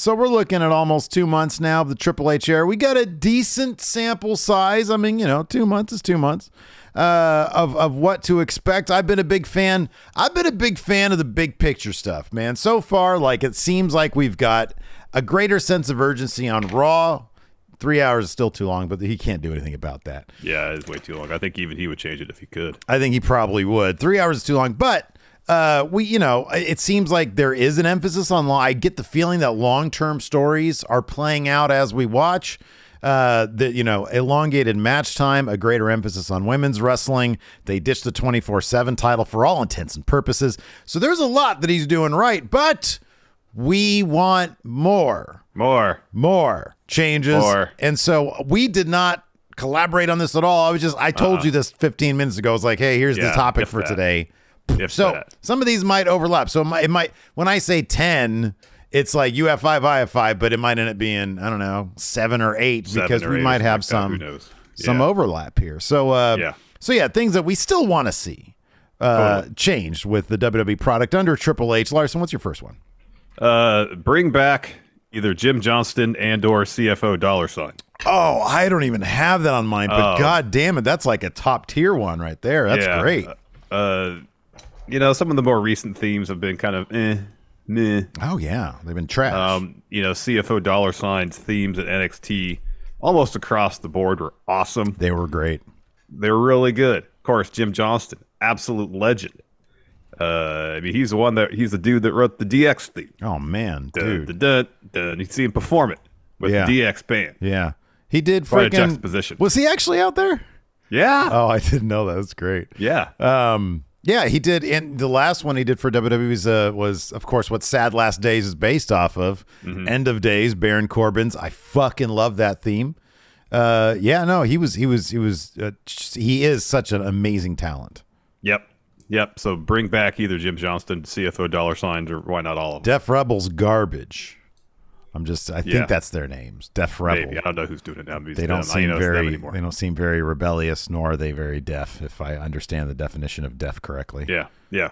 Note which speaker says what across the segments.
Speaker 1: So we're looking at almost 2 months now of the Triple H era. We got a decent sample size. I mean, 2 months is 2 months of what to expect. I've been a big fan. I've been a big fan of the big picture stuff, man. So far, it seems like we've got a greater sense of urgency on Raw. 3 hours is still too long, but he can't do anything about that.
Speaker 2: Yeah, it's way too long. I think even he would change it if he could.
Speaker 1: I think he probably would. 3 hours is too long, but it seems like there is an emphasis on I get the feeling that long-term stories are playing out as we watch. Elongated match time, a greater emphasis on women's wrestling. They ditched the 24/7 title for all intents and purposes. So there's a lot that he's doing right, but we want more changes.
Speaker 2: More.
Speaker 1: And so we did not collaborate on this at all. I told you this 15 minutes ago. I was like, hey, here's the topic for today. Some of these might overlap. So it might, when I say 10, it's like you have 5, I have 5, but it might end up being, I don't know, 7 or 8 because we might have some overlap here. So, things that we still want to see changed with the WWE product under Triple H. Larson, what's your first one?
Speaker 2: Bring back either Jim Johnston and or CFO $.
Speaker 1: Oh, I don't even have that on mine, but God damn it, that's like a top tier one right there. That's great.
Speaker 2: Some of the more recent themes have been kind of meh.
Speaker 1: Oh yeah, they've been trash.
Speaker 2: CFO $'s themes at NXT almost across the board were awesome.
Speaker 1: They were great.
Speaker 2: They were really good. Of course, Jim Johnston, absolute legend. He's the dude that wrote the DX theme.
Speaker 1: Oh man, dude.
Speaker 2: You see him perform it with the DX band.
Speaker 1: Yeah, he did.
Speaker 2: Quite a juxtaposition.
Speaker 1: Was he actually out there?
Speaker 2: Yeah.
Speaker 1: Oh, I didn't know that. That's great.
Speaker 2: Yeah.
Speaker 1: Yeah, he did. And the last one he did for WWE was, of course, what Sad Last Days is based off of. Mm-hmm. End of Days, Baron Corbin's. I fucking love that theme. He is such an amazing talent.
Speaker 2: Yep. So bring back either Jim Johnston, CFO $, or why not all of them?
Speaker 1: Def Rebel's garbage. I think that's their names. Def Rebel.
Speaker 2: Maybe. I don't know who's doing it now.
Speaker 1: They don't seem very rebellious, nor are they very deaf, if I understand the definition of deaf correctly.
Speaker 2: Yeah.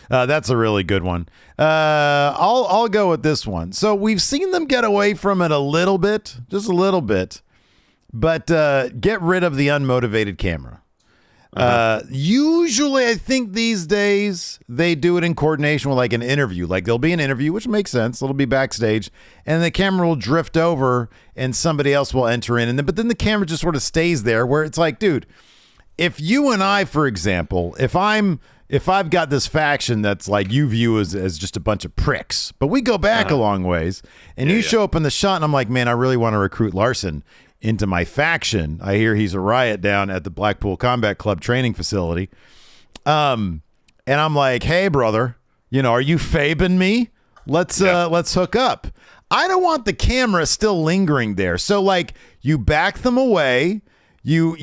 Speaker 1: That's a really good one. I'll go with this one. So we've seen them get away from it a little bit, just a little bit, but get rid of the unmotivated camera. Usually I think these days they do it in coordination with like an interview. Like there'll be an interview, which makes sense. It'll be backstage and the camera will drift over and somebody else will enter in. But then the camera just sort of stays there where it's like, dude, if you and I, for example, if I've got this faction that's like you view as just a bunch of pricks, but we go back a long ways and you show up in the shot and I'm like, man, I really want to recruit Larson into my faction. I hear he's a riot down at the Blackpool Combat Club training facility. And I'm like, hey, brother, are you fabing me? Let's hook up. I don't want the camera still lingering there. So like you back them away, you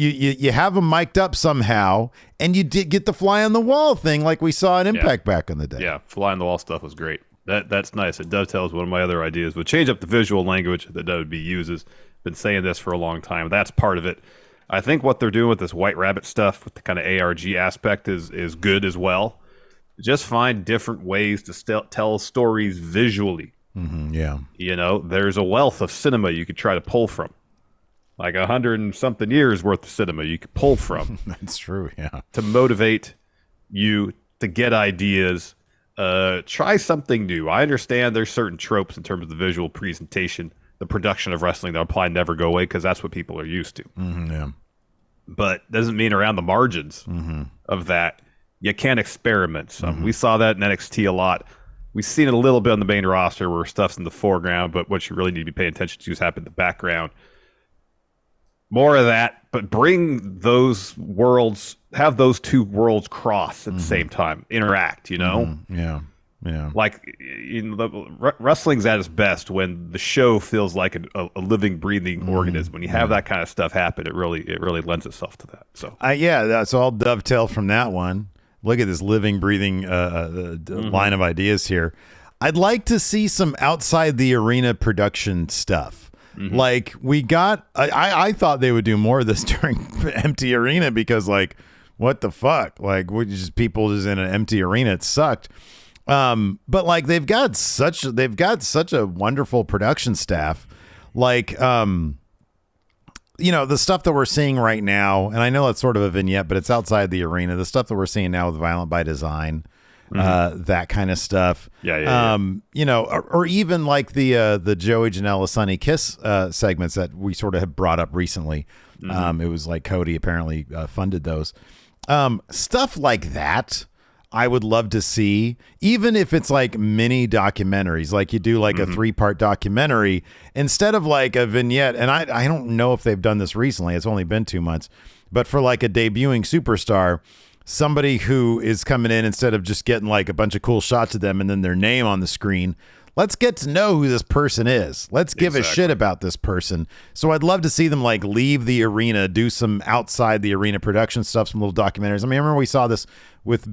Speaker 1: have them mic'd up somehow, and you did get the fly on the wall thing like we saw in Impact back in the day.
Speaker 2: Yeah, fly on the wall stuff was great. That's nice. It dovetails one of my other ideas. Would change up the visual language that WB uses. Been saying this for a long time. That's part of it. I think what they're doing with this White Rabbit stuff, with the kind of ARG aspect, is good as well. Just find different ways to tell stories visually.
Speaker 1: Mm-hmm, yeah.
Speaker 2: There's a wealth of cinema you could try to pull from. Like 100 and something years worth of cinema you could pull from.
Speaker 1: That's true, yeah.
Speaker 2: To motivate you to get ideas. Try something new. I understand there's certain tropes in terms of the visual presentation, the production of wrestling that probably never go away because that's what people are used to.
Speaker 1: Mm-hmm, yeah.
Speaker 2: But doesn't mean around the margins of that you can't experiment. We saw that in NXT a lot. We've seen it a little bit on the main roster where stuff's in the foreground, but what you really need to be paying attention to is happening in the background. More of that, but bring those worlds, have those two worlds cross at the same time, interact,
Speaker 1: Yeah.
Speaker 2: Like wrestling's at its best when the show feels like a living, breathing organism. When you have that kind of stuff happen, it really lends itself to that. So
Speaker 1: that's all dovetail from that one. Look at this living, breathing line of ideas here. I'd like to see some outside the arena production stuff. Like we got, I thought they would do more of this during empty arena because like, what the fuck? Like we just people just in an empty arena. It sucked. But like they've got such a wonderful production staff. Like, the stuff that we're seeing right now, and I know that's sort of a vignette, but it's outside the arena. The stuff that we're seeing now with Violent by Design, that kind of stuff.
Speaker 2: Yeah.
Speaker 1: Or even like the Joey Janela Sunny Kiss segments that we sort of have brought up recently. It was like Cody apparently funded those. Stuff like that I would love to see, even if it's like mini documentaries, like you do like a 3-part documentary instead of like a vignette. And I don't know if they've done this recently. It's only been 2 months, but for like a debuting superstar, somebody who is coming in, instead of just getting like a bunch of cool shots of them and then their name on the screen, let's get to know who this person is. Let's give a shit about this person. So I'd love to see them like leave the arena, do some outside the arena production stuff, some little documentaries. I mean, I remember we saw this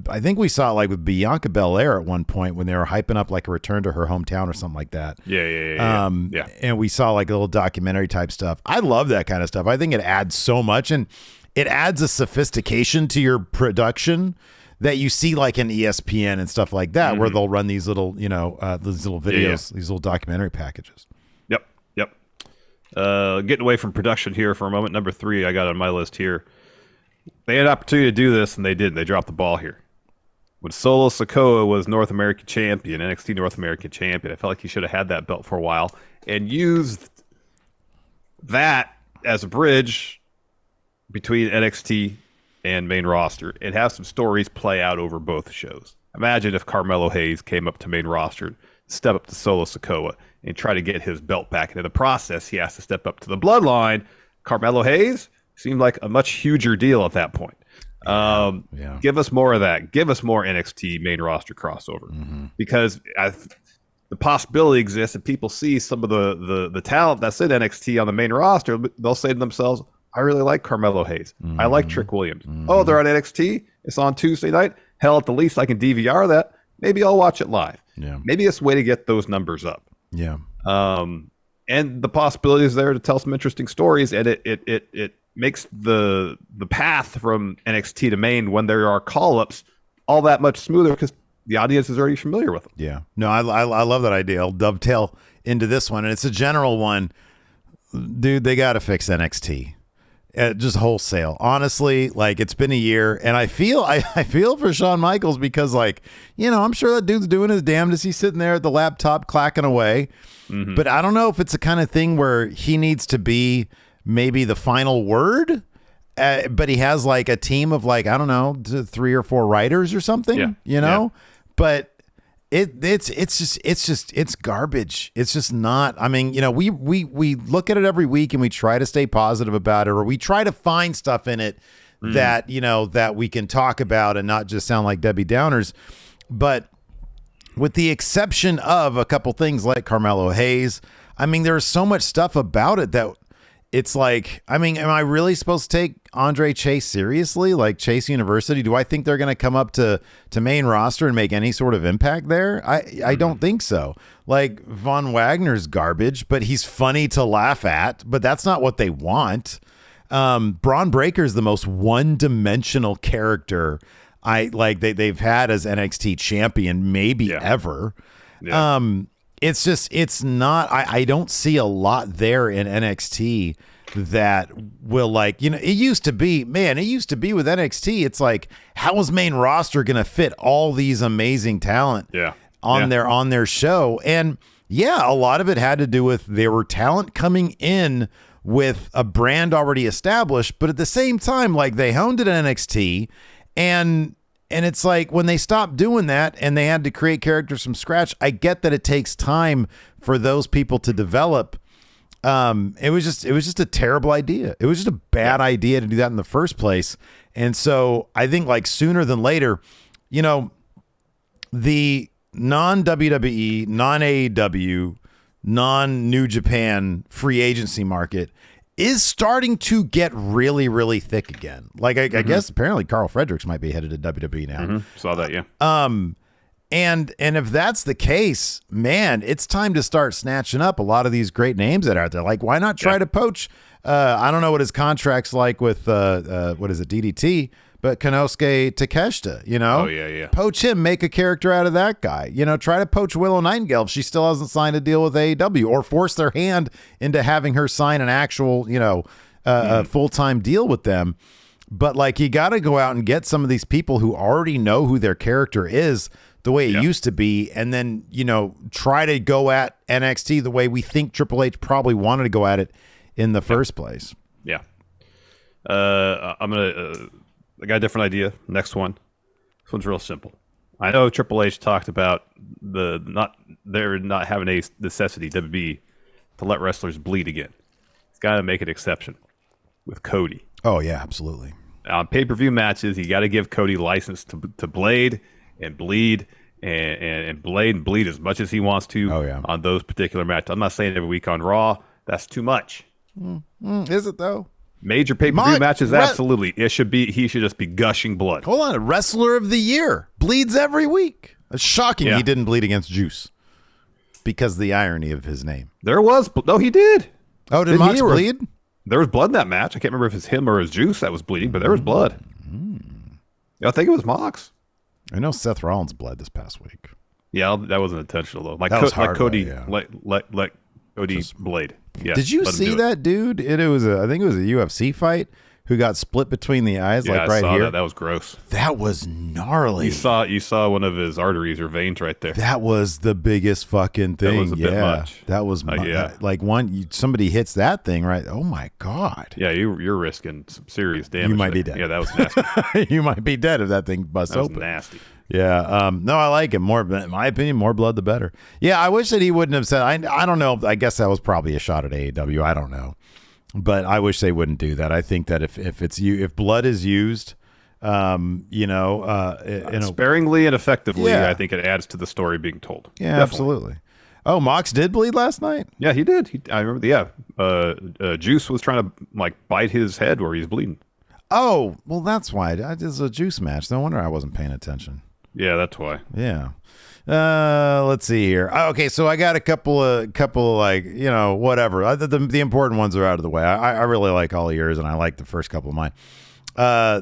Speaker 1: I think we saw it like with Bianca Belair at one point when they were hyping up like a return to her hometown or something like that.
Speaker 2: Yeah.
Speaker 1: And we saw like a little documentary type stuff. I love that kind of stuff. I think it adds so much, and it adds a sophistication to your production that you see like in ESPN and stuff like that, where they'll run these little, these little videos, these little documentary packages.
Speaker 2: Yep. Getting away from production here for a moment. Number 3 I got on my list here. They had an opportunity to do this, and they didn't. They dropped the ball here. When Solo Sikoa was North American champion, NXT North American champion, I felt like he should have had that belt for a while and used that as a bridge between NXT and main roster and have some stories play out over both shows. Imagine if Carmelo Hayes came up to main roster, step up to Solo Sikoa, and try to get his belt back. And in the process, he has to step up to the Bloodline. Carmelo Hayes seemed like a much huger deal at that point. Give us more of that. Give us more NXT main roster crossover, because the possibility exists that people see some of the talent that's in NXT on the main roster. They'll say to themselves, I really like Carmelo Hayes. I like Trick Williams. Oh, they're on NXT. It's on Tuesday night. Hell, at the least I can DVR that. Maybe I'll watch it live. Yeah. Maybe it's a way to get those numbers up.
Speaker 1: Yeah.
Speaker 2: And the possibility is there to tell some interesting stories, and it makes the path from NXT to main when there are call-ups all that much smoother because the audience is already familiar with them.
Speaker 1: Yeah. No, I love that idea. I'll dovetail into this one, and it's a general one. Dude, they got to fix NXT. Just wholesale. Honestly, like it's been a year, and I feel for Shawn Michaels because, like, I'm sure that dude's doing his damnedest. He's sitting there at the laptop clacking away. But I don't know if it's the kind of thing where he needs to be maybe the final word, but he has like a team of like, I don't know, 3 or 4 writers or something, but it's garbage. It's just not. I mean, we look at it every week and we try to stay positive about it, or we try to find stuff in it that, that we can talk about and not just sound like Debbie Downers. But with the exception of a couple things like Carmelo Hayes, I mean, there's so much stuff about it that it's like, I mean, am I really supposed to take Andre Chase seriously? Like Chase University? Do I think they're going to come up to main roster and make any sort of impact there? I don't think so. Like Von Wagner's garbage, but he's funny to laugh at, but that's not what they want. Braun Breaker's the most one-dimensional character they've had as NXT champion maybe ever. Yeah. It's not, I don't see a lot there in NXT that will it used to be with NXT. It's like, how is main roster going to fit all these amazing talent on their show? And a lot of it had to do with there were talent coming in with a brand already established, but at the same time, like they honed it in NXT and it's like when they stopped doing that and they had to create characters from scratch, I get that it takes time for those people to develop. It was just a terrible idea. It was just a bad idea to do that in the first place. And so I think like sooner than later, the non-WWE, non-AEW, non-New Japan free agency market is starting to get really, really thick again. Like I guess apparently Carl Fredericks might be headed to WWE now.
Speaker 2: Saw that, yeah.
Speaker 1: And if that's the case, man, it's time to start snatching up a lot of these great names that are out there. Like, why not try to poach? I don't know what his contract's like with what is it, DDT, but Konosuke Takeshita, you know?
Speaker 2: Oh, yeah.
Speaker 1: Poach him, make a character out of that guy. You know, try to poach Willow Nightingale if she still hasn't signed a deal with AEW, or force their hand into having her sign an actual, you know, a full-time deal with them. But, like, you got to go out and get some of these people who already know who their character is the way it used to be, and then, you know, try to go at NXT the way we think Triple H probably wanted to go at it in the first place.
Speaker 2: Yeah. I got a different idea. Next one. This one's real simple. I know Triple H talked about not having a necessity, WB, to let wrestlers bleed again. He's got to make an exception with Cody.
Speaker 1: Oh, yeah, absolutely.
Speaker 2: On pay-per-view matches, you got to give Cody license to blade and bleed and bleed as much as he wants to on those particular matches. I'm not saying every week on Raw. That's too much.
Speaker 1: Is it, though?
Speaker 2: Major pay-per-view matches, absolutely. He should just be gushing blood.
Speaker 1: Hold on, Wrestler of the Year bleeds every week. It's shocking he didn't bleed against Juice because of the irony of his name.
Speaker 2: He did.
Speaker 1: Oh, did Mox bleed?
Speaker 2: There was blood in that match. I can't remember if it's him or his Juice that was bleeding, but there was blood. I think it was Mox.
Speaker 1: I know Seth Rollins bled this past week.
Speaker 2: Yeah, that wasn't intentional though.
Speaker 1: That was hard,
Speaker 2: Cody,
Speaker 1: but,
Speaker 2: let Cody blade. Yeah.
Speaker 1: Did you see that dude? I think it was a UFC fight who got split between the eyes, like right here.
Speaker 2: That was gross.
Speaker 1: That was gnarly.
Speaker 2: You saw one of his arteries or veins right there.
Speaker 1: That was the biggest fucking thing.
Speaker 2: That was a bit much.
Speaker 1: That was like somebody hits that thing right. Oh my God.
Speaker 2: Yeah, you're risking some serious damage.
Speaker 1: You might be dead.
Speaker 2: Yeah, that was nasty.
Speaker 1: You might be dead if that thing busts open.
Speaker 2: Nasty.
Speaker 1: Yeah. No, I like it more. In my opinion, more blood the better. Yeah, I wish that he wouldn't have said. I don't know. I guess that was probably a shot at AEW. I don't know, but I wish they wouldn't do that. I think that if blood is used,
Speaker 2: sparingly and effectively, I think it adds to the story being told.
Speaker 1: Yeah, definitely. Absolutely. Oh, Mox did bleed last night?
Speaker 2: Yeah, he did. I remember. Yeah, Juice was trying to bite his head where he's bleeding.
Speaker 1: Oh, well, that's why. It was a Juice match. No wonder I wasn't paying attention.
Speaker 2: Yeah, that's why.
Speaker 1: Yeah. Let's see here. Okay, so I got a couple of whatever. The important ones are out of the way. I really like all of yours, and I like the first couple of mine.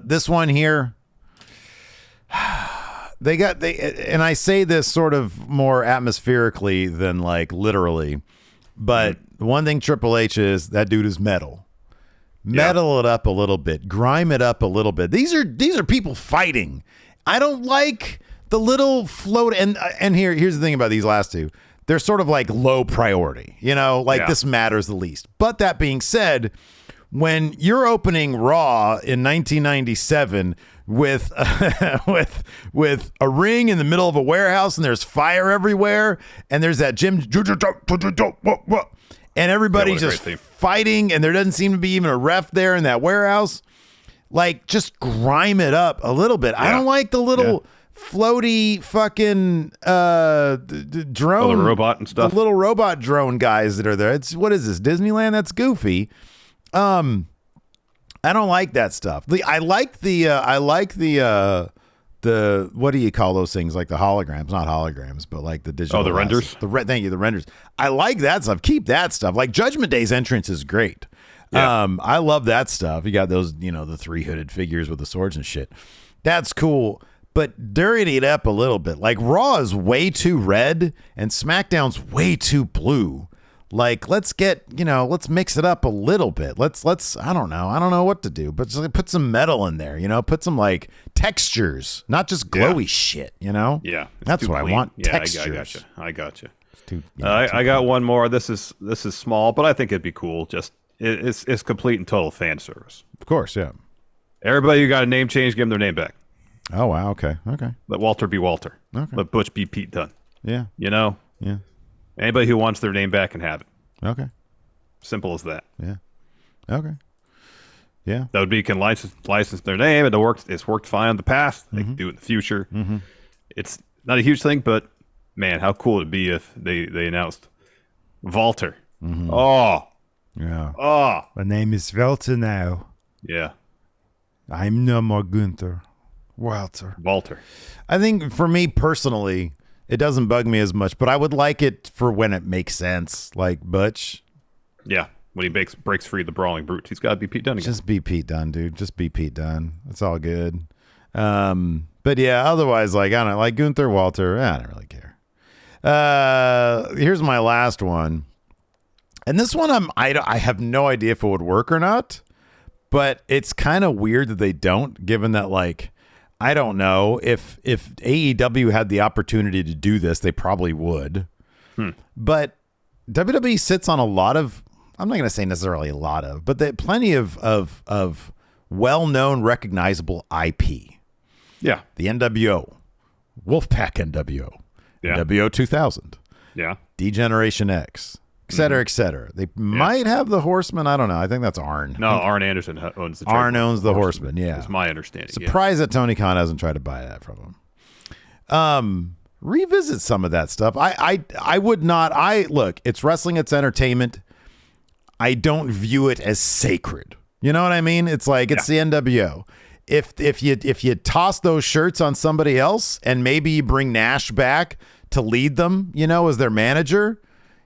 Speaker 1: This one here, and I say this sort of more atmospherically than literally, but one thing Triple H is, that dude is metal. Metal it up a little bit, grime it up a little bit. These are people fighting. I don't like the little float. And here's the thing about these last two. They're sort of low priority, this matters the least. But that being said, when you're opening Raw in 1997 with a ring in the middle of a warehouse and there's fire everywhere and there's that gym and everybody's just fighting and there doesn't seem to be even a ref there in that warehouse, just grime it up a little bit. I don't like the little floaty fucking drone,
Speaker 2: the robot and stuff.
Speaker 1: The little robot drone guys that are there. What is this, Disneyland? That's goofy. I don't like that stuff. I like the what do you call those things? Like the holograms, not holograms, but the digital.
Speaker 2: Oh, the renders.
Speaker 1: Thank you, the renders. I like that stuff. Keep that stuff. Judgment Day's entrance is great. Yeah. I love that stuff. You got those, the 3 hooded figures with the swords and shit. That's cool. But dirty it up a little bit. Raw is way too red and SmackDown's way too blue. Let's mix it up a little bit. I don't know what to do, but just put some metal in there, put some textures, not just glowy shit,
Speaker 2: Yeah.
Speaker 1: That's what
Speaker 2: clean.
Speaker 1: I want.
Speaker 2: Yeah,
Speaker 1: textures.
Speaker 2: I gotcha. I got one more. This is small, but I think it'd be cool. It's complete and total fan service.
Speaker 1: Of course, yeah.
Speaker 2: Everybody who got a name change, give them their name back.
Speaker 1: Oh, wow. Okay.
Speaker 2: Let Walter be Walter.
Speaker 1: Okay.
Speaker 2: Let Butch be Pete Dunne.
Speaker 1: Yeah.
Speaker 2: Yeah. Anybody who wants their name back can have it.
Speaker 1: Okay.
Speaker 2: Simple as that.
Speaker 1: Yeah. Okay. Yeah.
Speaker 2: That would be can license their name. It's worked fine in the past. They can do it in the future. Mm-hmm. It's not a huge thing, but man, how cool it'd be if they announced Walter.
Speaker 1: Mm-hmm.
Speaker 2: Oh.
Speaker 1: Yeah.
Speaker 2: Oh.
Speaker 1: My name is Walter now.
Speaker 2: Yeah.
Speaker 1: I'm no more Gunther. Walter. I think for me personally, it doesn't bug me as much, but I would like it for when it makes sense, like Butch.
Speaker 2: Yeah, when he breaks free of the brawling brute, he's got to be Pete Dunne again.
Speaker 1: Just be Pete Dunne, dude. Just be Pete Dunne. It's all good. But yeah, otherwise, like, I don't know, like Gunther Walter, I don't really care. Here's my last one. And this one, I have no idea if it would work or not, but it's kind of weird that they don't, given that, like, I don't know if AEW had the opportunity to do this, they probably would. But WWE sits on a lot of, I'm not going to say necessarily a lot of, but plenty of well-known, recognizable IP.
Speaker 2: Yeah.
Speaker 1: The NWO, Wolfpack NWO,
Speaker 2: Yeah.
Speaker 1: NWO 2000,
Speaker 2: Yeah.
Speaker 1: D-Generation X, et cetera, et cetera. They might have the Horsemen. I don't know. I think that's Arn.
Speaker 2: No, Arn Anderson owns the
Speaker 1: Arn
Speaker 2: trademark.
Speaker 1: owns the Horsemen. Yeah.
Speaker 2: That's my understanding.
Speaker 1: Surprised that Tony Khan hasn't tried to buy that from him. Revisit some of that stuff. I would not. Look, it's wrestling. It's entertainment. I don't view it as sacred. You know what I mean? It's like, it's the NWO. If you toss those shirts on somebody else and maybe you bring Nash back to lead them, you know, as their manager,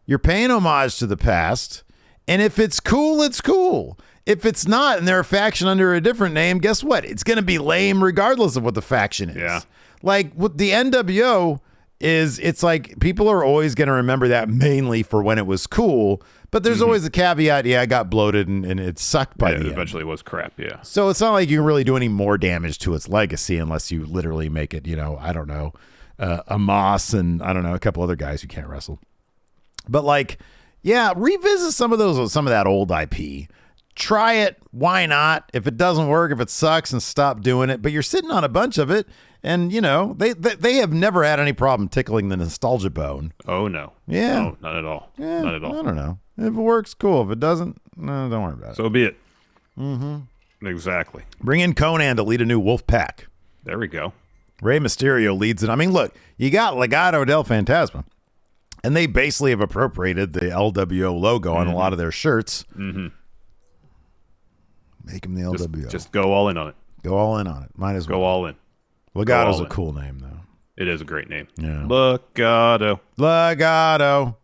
Speaker 1: you're paying homage to the past. And if it's cool, it's cool. If it's not and they're a faction under a different name, guess what? It's going to be lame regardless of what the faction is.
Speaker 2: Yeah.
Speaker 1: Like with the NWO it's like people are always going to remember that mainly for when it was cool. But there's always a caveat. Yeah, I got bloated and it sucked by the end.
Speaker 2: Eventually was crap. Yeah.
Speaker 1: So it's not like you can really do any more damage to its legacy unless you literally make it, you know, I don't know, Amos and I don't know, a couple other guys who can't wrestle. But like, yeah, revisit some of that old IP. Try it. Why not? If it doesn't work, if it sucks, and stop doing it. But you're sitting on a bunch of it. And, you know, they have never had any problem tickling the nostalgia bone.
Speaker 2: Oh, no.
Speaker 1: Yeah.
Speaker 2: No, not at all.
Speaker 1: Yeah,
Speaker 2: not at all.
Speaker 1: I don't know. If it works, cool. If it doesn't, no, don't worry about it.
Speaker 2: So be it. Mm-hmm. Exactly.
Speaker 1: Bring in Conan to lead a new wolf pack.
Speaker 2: There we go.
Speaker 1: Rey Mysterio leads it. I mean, look, you got Legado del Fantasma. And they basically have appropriated the LWO logo on a lot of their shirts. Mm-hmm. Make them the LWO.
Speaker 2: Just go all in on it.
Speaker 1: Go all in on it. Might as well.
Speaker 2: Go all in.
Speaker 1: Legado's a cool name, though.
Speaker 2: It is a great name.
Speaker 1: Yeah.
Speaker 2: Legado.
Speaker 1: Legado.